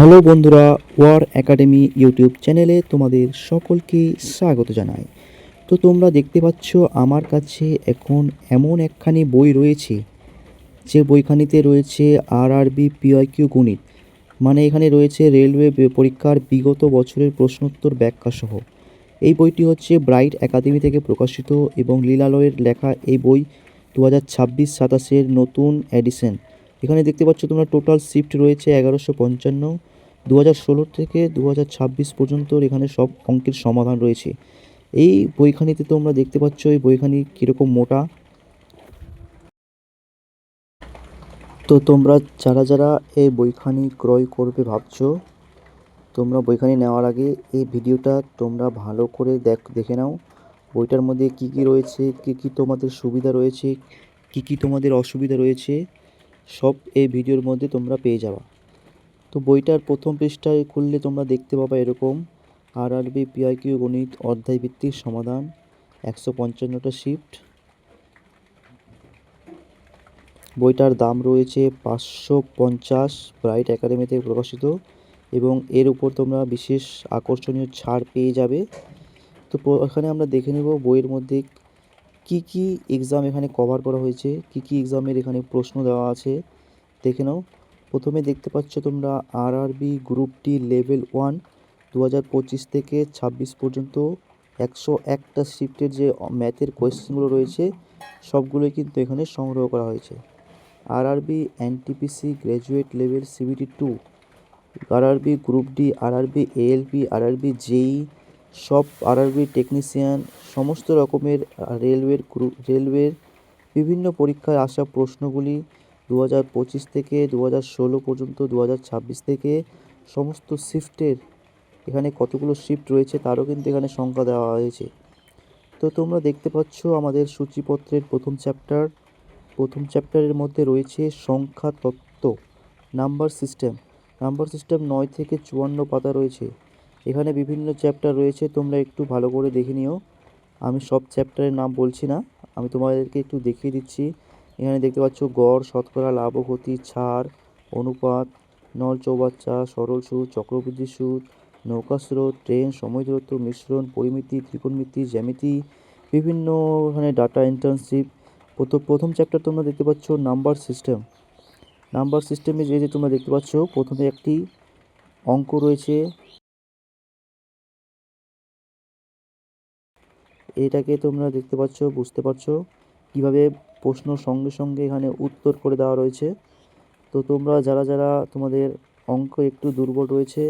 Hello বন্ধুরা, war academy YouTube চ্যানেলে তোমাদের সকলকে স্বাগত জানাই। তো তোমরা দেখতে পাচ্ছ আমার কাছে এখন এমন একখানি বই রয়েছে, যে বইখানিতে রয়েছে আরআরবি পিওয়াইকিউ গণিত। মানে এখানে রয়েছে রেলওয়ে পরীক্ষার বিগত বছরের প্রশ্নোত্তর ব্যাখ্যা সহ। এই বইটি হচ্ছে ব্রাইট একাডেমি থেকে প্রকাশিত এবং লীলালয়ের লেখা এই বই 2026-27 নতুন এডিশন। এখানে দেখতে পাচ্ছ তোমরা টোটাল শিফট রয়েছে 1155। 2016 থেকে 2026 পর্যন্ত এখানে সব অঙ্কের সমাধান রয়েছে। এই বইখানিতে তোমরা দেখতে পাচ্ছ এই বইখানি কীরকম মোটা। তো তোমরা যারা যারা এই বইখানি ক্রয় করবে ভাবছো, তোমরা বইখানি নেওয়ার আগে এই ভিডিওটা তোমরা ভালো করে দেখে নাও। বইটার মধ্যে কি কি রয়েছে, কি কি তোমাদের সুবিধা রয়েছে, কি কি তোমাদের অসুবিধা রয়েছে, সব এই ভিডিওর মধ্যে তোমরা পেয়ে যাবা। তো বইটার প্রথম পৃষ্ঠায় খুললে তোমরা দেখতে পাবা এরকম আরআরবি পিওয়াইকিউ গণিত অধ্যায় ভিত্তিক সমাধান 155টা শিফট। বইটার দাম রয়েছে 550, ব্রাইট একাডেমি থেকে প্রকাশিত, এবং এর উপর তোমরা বিশেষ আকর্ষণীয় ছাড় পেয়ে যাবে। তো এখানে আমরা দেখে নেব বইয়ের মধ্যে কি কি এক্সাম এখানে কভার করা হয়েছে, কি কি এক্সামের এখানে প্রশ্ন দেওয়া আছে দেখে নাও। প্রথমে দেখতে পাচ্ছ তোমরা আরআরবি গ্রুপ ডি লেভেল 1 2025 থেকে 26 পর্যন্ত 101টা শিফটের যে ম্যাথের কোয়েশ্চেনগুলো রয়েছে সবগুলোই কিন্তু এখানে সংগ্রহ করা হয়েছে। RRB NTPC graduate level CBT 2, RRB group D, RRB ALP, RRB JE, সব আরআরবি টেকনিশিয়ান, সমস্ত রকমের রেলওয়ের বিভিন্ন পরীক্ষায় আসা প্রশ্নগুলি 2025 থেকে 2016 পর্যন্ত, 2026 থেকে সমস্ত শিফটের এখানে কতগুলো শিফট রয়েছে তারও কিন্তু এখানে সংখ্যা দেওয়া হয়েছে। তো তোমরা দেখতে পাচ্ছ আমাদের সূচিপত্রের প্রথম চ্যাপ্টারের মধ্যে রয়েছে সংখ্যা তত্ত্ব, নাম্বার সিস্টেম। 9 থেকে 54 পাতা রয়েছে। এখানে বিভিন্ন চ্যাপ্টার রয়েছে, তোমরা একটু ভালো করে দেখে নিও। আমি সব চ্যাপ্টারের নাম বলছি না, আমি তোমাদেরকে একটু দেখিয়ে দিচ্ছি। এখানে দেখতে পাচ্ছ গড়, শতকরা, লাভ ও ক্ষতি, ছাড়, অনুপাত, নল চৌবাচ্চা, সরল সুদ, চক্রবৃদ্ধি সুদ, নৌকা স্রোত, ট্রেন, সময় দূরত্ব, মিশ্রণ, পরিমিতি, ত্রিকোণমিতি, জ্যামিতি, বিভিন্ন এখানে ডাটা ইন্টার্নশিপ। প্রথম চ্যাপ্টার তোমরা দেখতে পাচ্ছ নাম্বার সিস্টেম। নাম্বার সিস্টেমে যে তোমরা দেখতে পাচ্ছ প্রথমে একটি অঙ্ক রয়েছে, এটাকে তোমরা দেখতে পাচ্ছ, বুঝতে পারছো কিভাবে প্রশ্ন সঙ্গে সঙ্গে এখানে উত্তর করে দেওয়া রয়েছে। তো তোমরা যারা যারা তোমাদের অঙ্ক একটু দুর্বল রয়েছে,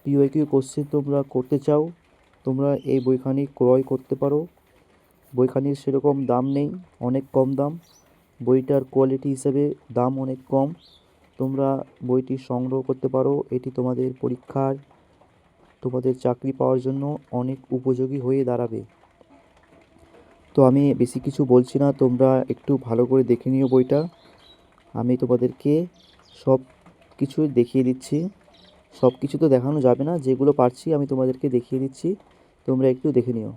পিওয়াইকিউ কোশ্চেন তোমরা করতে চাও, তোমরা এই বইখানি ক্রয় করতে পারো। বইখানির সেরকম দাম নেই, অনেক কম দাম। বইটার কোয়ালিটি হিসেবে দাম অনেক কম। তোমরা বইটি সংগ্রহ করতে পারো, এটি তোমাদের পরীক্ষার, তোমাদের চাকরি পাওয়ার জন্য অনেক উপযোগী হয়ে দাঁড়াবে। তো আমি বেশি কিছু বলছি না, তোমরা একটু ভালো করে দেখে নিও বইটা। আমি তোমাদেরকে সব কিছু দেখিয়ে দিচ্ছি। সব কিছু তো দেখানো যাবে না, যেগুলো পারছি আমি তোমাদেরকে দেখিয়ে দিচ্ছি, তোমরা একটু দেখে নিও।